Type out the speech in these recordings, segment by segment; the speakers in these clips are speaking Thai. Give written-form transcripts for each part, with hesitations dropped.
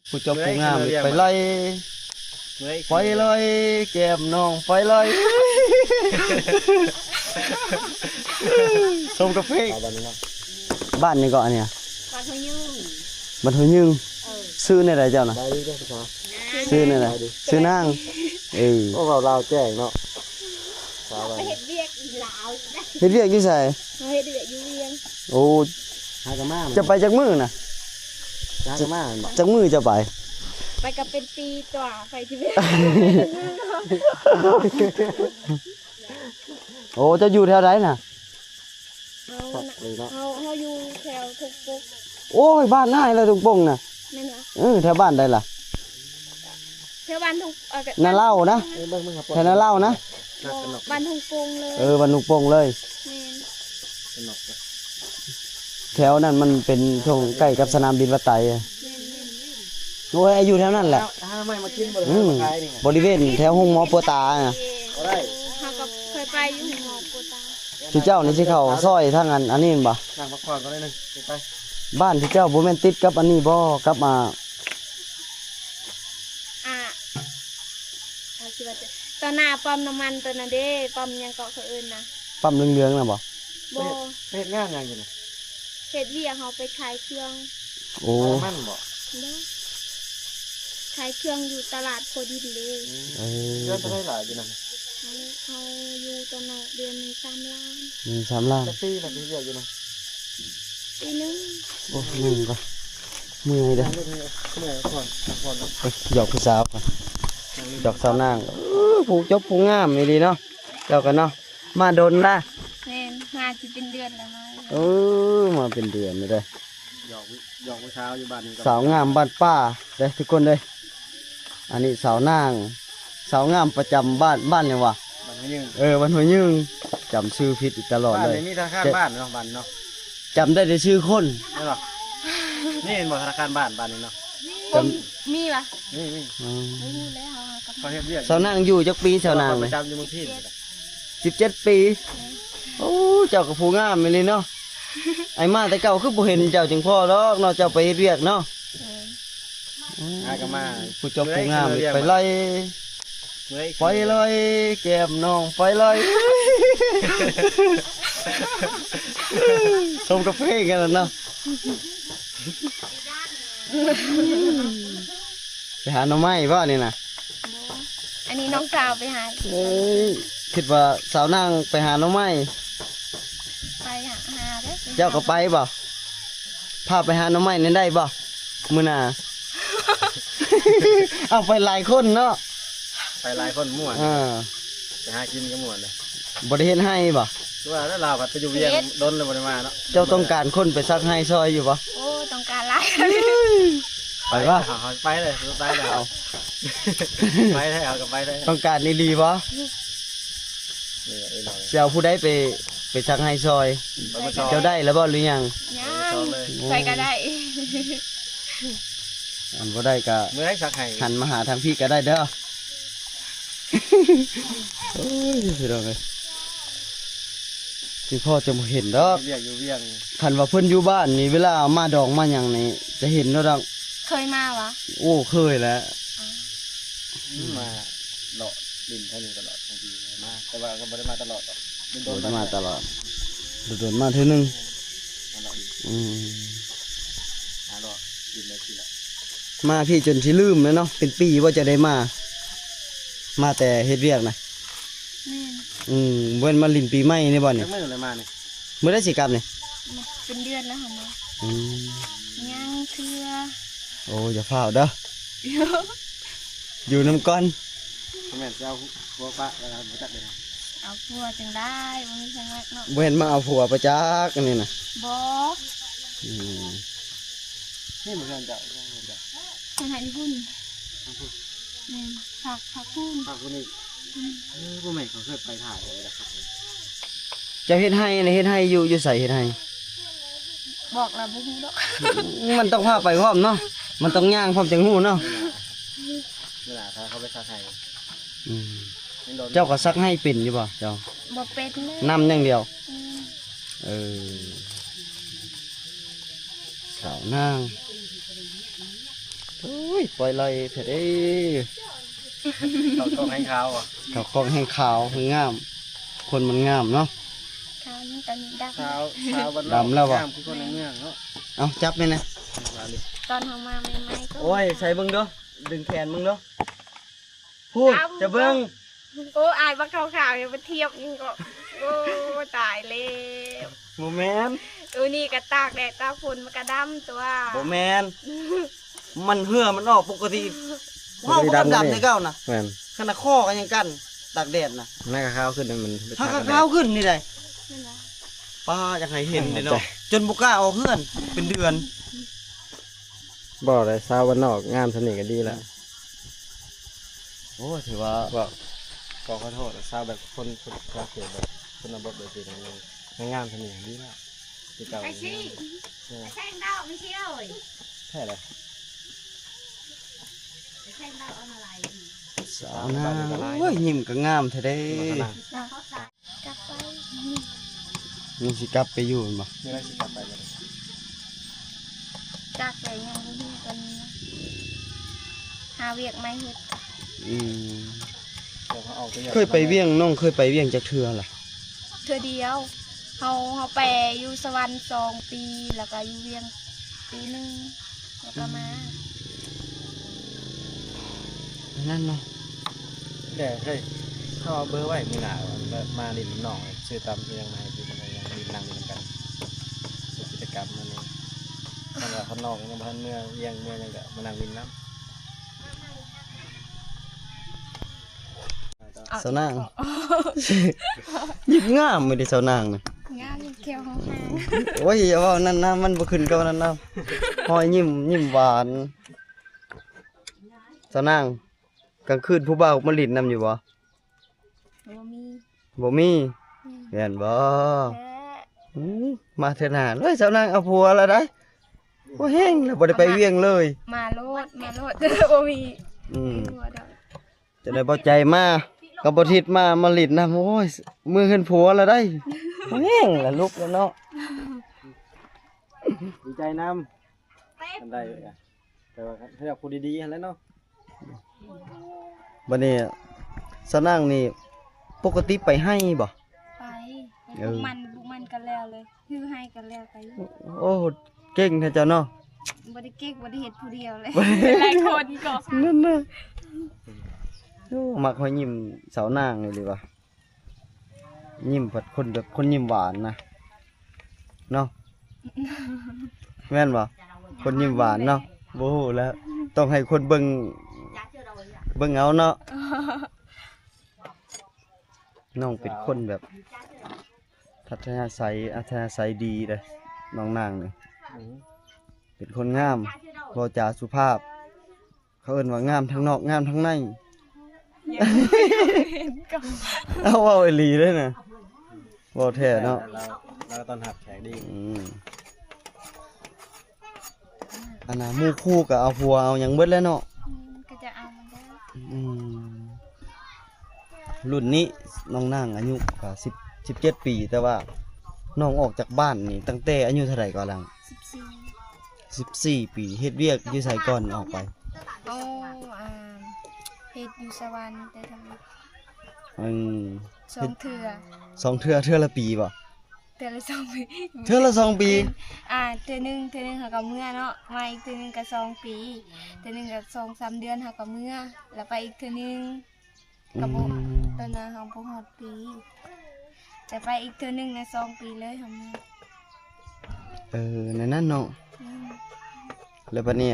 ผู้จบผู้งามไปไล่ไปเลยแก้มน้องไปเลยส่งกาแฟบ้านนี่ก็อันเนี้ยบ้านหัวยืงซื้อในไหนเจ้านะซื้อในไหนซื้อนางพวกเราแจ้งเนาะไปเฮ็ดเวียกลาว เฮ็ดเวียกอยู่ไส เฮ็ดเวียกอยู่เวียงโอ้หากะมาจะไปจากมือน่ะหากะมาจากมือจะไปกับเป็นปีตัวไปที่เวียง โอ้จะอยู่แถวไหนน่ะเขาอยู่แถวทุกปุกโอ้ยบ้านนายแล้วทุกปงน่ะแม่นบ่แถวบ้านใดล่ะแถวบ้านทุกนาเล่านะแถวนาเล่านะบ้านทุกปงเลยบ้านทุกปงเลยแม่นแถวนั้นมันเป็นช่วงใกล้กับสนามบินวัดไตโอ้ยอยู่แถวนั้นแหละบริเวณแถวห้องหมอปัวตาเขาก็เคยไปอยู่ห้องหมอปัวตาที่เจ้านี่สิเขาซอยทางอันนี้บ่นั่งพักผ่อนก็ได้นึงไปบ้านที่เจ้าบ่แม่นติดกับอันนี้บ่กับตอนหน้าปั๊มน้ำมันตัวนั้นเด้ปั๊มยังเกาะเขาเอิ้นนะปั๊มเหลืองๆน่ะบ่เฮ็ดงานยังอยู่น่ะเฮ็ดเวียกเฮาไปขายเครื่องโอ้มันบ่ขายเครื่องอยู่ตลาดโพดินเลยเดือนเท่าไหร่หลายอยู่นั่นเขาอยู่ตอนนั้นเดือนนึง3 ล้าน3 ล้านปีละปีเดียวอยู่นะปีนึงโอ้มึงก็เมื่อยเด้อหยอกผู้สาวก่อนหยอกสาวนางผู้จบผู้งามนี่ดีเนาะเจ้ากันเนาะมาโดนละแม่นมาสิเป็นเดือนแล้วมามาเป็นเดือนเลยเด้อหยอกผู้สาวอยู่บ้านสาวงามบ้านป้าเด้อทุกคนเลยอันนี้สาวนางสาวงามประจำบ้านเนี่ยวะบ้านหัวยืงบ้านหัวยืงจำชื่อผิดตลอดเลยบ้านนี้มีธนาคารบ้านเนาะบ้านเนาะจำได้แต่ชื่อคนนี่หรอนี่เห็นบ่ธนาคารบ้านนี้เนาะมีปะมีเขาเฮ็ดเวียกสาวนางอยู่จักปีสาวนางประจำอยู่เมืองพิณ17 ปีโอ้เจ้ากับผู้งามเลยเนาะไอ้มาแต่เก่าคือบ่เห็นเจ้าจึงพ่อดอกเนาะเจ้าไปเฮ็ดเวียกเนาะก็มาผู้จบผู้งามไปไล่ไปเลยแก้มน้องไปเลยส่งกาแฟกันเนาะไปหาหน่อไม้บ่นี่นะอันนี้น้องสาวไปหาคิดว่าสาวนางไปหาหน่อไม้ไปหาเด้อเจ้าก็ไปบ่พาไปหาหน่อไม้นั่นได้บ่มื้อหน้าเอาไปหลายคนเนาะไปหลายคนม่วนไปหากินก็ม่วนเลยบ่ได้เฮ็ดให้บ่ว่าแล้วเราไปอยู่เวียงดนเลยบ่ได้มาเนาะเจ้าต้องการคนไปซักให้ซอยอยู่บ่โอ้ต้องการหลายไปบ่ไปเลยไปเลยเอาไปได้เอากับไปได้ต้องการนี่ดีบ่เจ้าผู้ใดไปซักให้ซอยเจ้าได้แล้วบ่หรือยังใส่ก็ได้อันบ่ได้ก็เมื่อไรสักให้หันมาหาทางพี่ก็ได้เด้อโอ้ยพี่น้องเอ้ยที่พ่อจะมาเห็นดอกคันว่าเพิ่นอยู่บ้านนี่เวลามาดอกมาหยังนี่จะเห็นเนาะดอกเคยมาวะโอ้เคยแล้วมาเลาะดินเท่านี้ตลอดบางทีมาแต่ว่าก็ไม่ได้มาตลอดหรอกโดนมาตลอดโดนมาเท่านึงมาพี่จนชิลืมเลยเนาะเป็นปีว่าจะได้มาแต่เฮ็ดเวียกนะเว้นมาลินปีใหม่นี่บ่เนี่ยเมื่อไรมาเนี่ยเมื่อได้สิกรรมเนี่ยเป็นเดือนแล้วค่ะเนี่ยยังเชื่อโอ้อย่าเฝ้าเด้ออยู่น้ำก้อนแม่เจ้าผัวปะแล้วมาจัดเลยเอาผัวจังได้บ่มีทางลักเนาะเว้นมาเอาผัวประจักอันนี้นะบ่นี่เหมือนกันจ้ะทางไหนพุ่นผักพุ่นนี่ผู้ใหม่เขาเคยไปถ่ายเลยนะครับจะเฮ็ดให้ในเฮ็ดให้อยู่ใส่เฮ็ดให้บอกแล้วบ่ฮู้ดอกมันต้องพาไปพร้อมเนาะมันต้องย่างพร้อมจังฮู้เนาะเวลาเขาไปซักให้เจ้าก็ซักให้เป็นอยู่บ่เจ้าบ่เป็นน้ำอย่างเดียวสาวนาง โอ้ยปล่อยลอยเถิดเอ้ย เขาต้องให้เขาอ่ะ เขาคองแห้งขาวคืองาม คนมันงามเนาะ ข้าวนี่ตอนนี้ด เช้าวัน ดำแล้วบ่ คือคนในเมืองเนาะ เอาจับไหมนะ ำตอนเฮามาใหม่ๆก็ โอ้ยใส่เบิ้งเด้อดึงแขนมึงเด้อพูดจะเบิ้ง โอ้อายว่าขาวๆอย่าไปเทียบยิงก็โอ้ตายแล้ว โมแมน นี่ก็ตากแดดตากฝนมันก็ดำตัว โมแมนมันเหือมันออกปกติห้องก็ดำในเก้านะ แม่น ขนาดข้อกันยังกันตากแดดนะ แม่ก็ข้าวขึ้นมัน ถ้าข้าวขึ้นนี่เลย นั่นนะ ป้าอยากให้เห็นเลยเนาะจนบุกล้าออกเฮือนเป็นเดือน บอกเลยเช้าวันนอกงามสนิทกันดีแล้ว โอ้ถือว่า บอกขอโทษเช้าแบบคนรักเกิดแบบคนระบบโดยจริงมันงามสนิทกันดีแล้วที่เก่า ไอ้ซี่แท่งดาวไม่ใช่เลย แค่ไหน แท่งดาวเอาอะไร สาวนาโอ้ยยิ้มก็งามแท้เด้ กลับไป มีสิกลับไปอยู่บ่ ไม่ได้สิกลับไปเลย จากแต่ยังบ่มีกันหาเวียกไม่เฮ็ด อืม เดี๋ยวเขาเอาไป เคยไปเวียงน้องเคยไปเวียงจักเทื่อล่ะ เธอเดียวเฮาไปอยู่สวรรค์2 ปีแล้วก็อยู่เวียงปีหนึงแล้วก็มา นั่นเนาะ เดี๋ยวเฮ้ยเขาเอาเบอร์ไว้มีหนามาดินหนองชื่อตามที่ยังไงคือมันยังมีนั่งกันกิจกรรมมันเองถ้าว่าข้างนอกยังพันเมื่อยังก็มานั่งดินน้ำ สาวนางยิ้มงามไม่ได้สาวนางนะ งามเขียวห้าง โอ้ยอย่าว่านั่นนะมันบ่ขึ้นกับนั่นนะหอยยิ้มหวานสาวนางกลางคืนผู้บ่าวมาลิ้นนำอยู่บ่ บ่มี บ่มีเห็นบ่ แท้ อืมมาเถิดหาเฮ้ยสาวนางเอาผัวแล้วได้บ่แห้งแล้วบ่ได้ไปเวียงเลย มาโลดบ่มี อืม หัวดอก จะได้บ่ใจมาก็บ่ทิดมาลิ้นนำโอ้ยมือขึ้นผัวแล้วได้บ่แห้งแล้วลุกแล้วเนาะ ดีใจน้ำกันได้เลยแต่ว่าถ้าอยากพูดดีๆแล้วเนาะ บัดนี้สาวนางนี่ปกติไปให้บ่ ไปบุกมันกันแล้วเลยคือให้กันแล้วไป โอ้เก่งแท้เจ้าเนาะ บ่ได้เก๊กบ่ได้เฮ็ดผู้เดียวเลยหลายคนก็ นั่นน่ะโอ้มักหอยยิ้มสาวนางนี่เลยว่ะยิ้มผัดคนแบบคนยิ้มหวานนะเนาะแม่นบ่คนยิ้มหวานเนาะบ่ฮู้แล้วต้องให้คนเบิ่งเอาเนาะน้องเป็นคนแบบอัธยาศัยดีเด้อน้องนางนี่เป็นคนงามเว้าจาสุภาพ เขาเอิ้นว่างามทั้งนอกงามทั้งใน เอาเว้าอีหลีเด้อน่ะเว้าแท้เนาะ เราตอนหักแขกดี อันน่ะหมู่คู่ก็เอาผัวเอาหยังเบิดแล้วเนาะ ก็จะเอามันได้ อืมรุ่นนี้น้องนางอายุก็17 ปี แต่ว่าน้องออกจากบ้านนี่ตั้งแต่อายุเท่าไหร่ก่อนล่ะ 14 ปีเฮ็ดเวียกอยู่ไสก่อนออกไป 14เอาเฮ็ดอยู่สวรรค์แต่ทำ อืม 2เทื่อ สองเทื่อละปีบ่ เทื่อละ2ปี เทื่อละ2 ปี เทื่อหนึงเฮาก็เมื่อเนาะมาอีกเทื่อหนึงก็2 ปีเทื่อหนึงก็2-3 เดือนเฮาก็เมื่อแล้วไปอีกเทื่อหนึงก็บ่ตอนนั้นเฮาบ่ฮอดปี แต่ไปอีกเทื่อหนึงนะ2 ปีเลยเฮาเมื่อ นั่นเนาะ อืม แล้วบัดนี้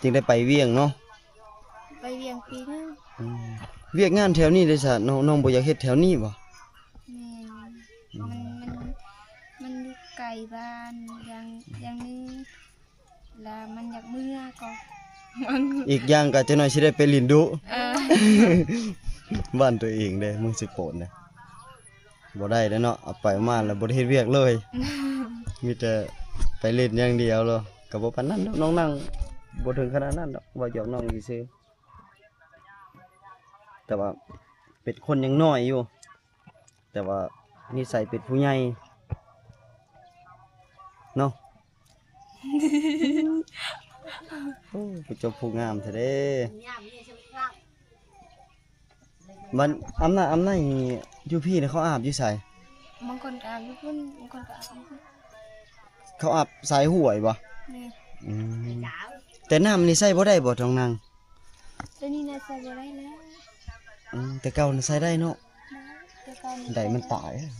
จึงได้ไปเวียงเนาะ ไปเวียงปีหนึง เวียกงานแถวนี้ได้ซะน้องบ่อยากเฮ็ดแถวนี้บ่ แม่นมันอยู่ไกลบ้านอย่างนึงแล้วมันอยากเมื่อก็มัน อีกอย่างก็จะน้อยสิได้ไปลินดุ เออ บ้านตัวเองเด้มึงสิโปนเด้บ่ได้เด้อเนาะเอาไปมาแล้วบ่ได้เฮ็ดเวียกเลย มีแต่ไปเล่นอย่างเดียวเลยก็บ่ปานนั้นดอกน้องนั่งบ่ถึงขนาดนั้นดอกว่าหยอกน้องซื่อๆแต่ว่าเป็นคนยังน้อยอยู่ แต่ว่านิสัยเป็นผู้ใหญ่เนาะ โอ้ผู้เจบผู้งามแท้เด้มันอำนาจอยู่พี่เนี่ยเขาอาบอยู่ไส บางคนก็อาบอยู่พุ่นบางคนก็อาบอยู่พุ่น เขาอาบสายห้วยบ่ แม่ อืมแต่น้ำนี่ใส่บ่ได้บ่ท้องนาง ตัวนี้น่ะใส่บ่ได้แล้ว แต่เก่าน่ะใส่ได้เนาะ แต่ก่อน ได้มันตายอะ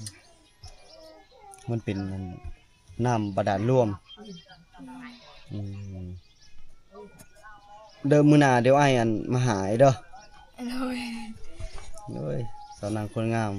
มันเป็นน้ำบาดาลรวมอืมเดิมมื้อหน้าเดี๋ยวอ้ายอันมาหาไอ้เด้อ โอ้ย โอ้ยสาวนางคนงาม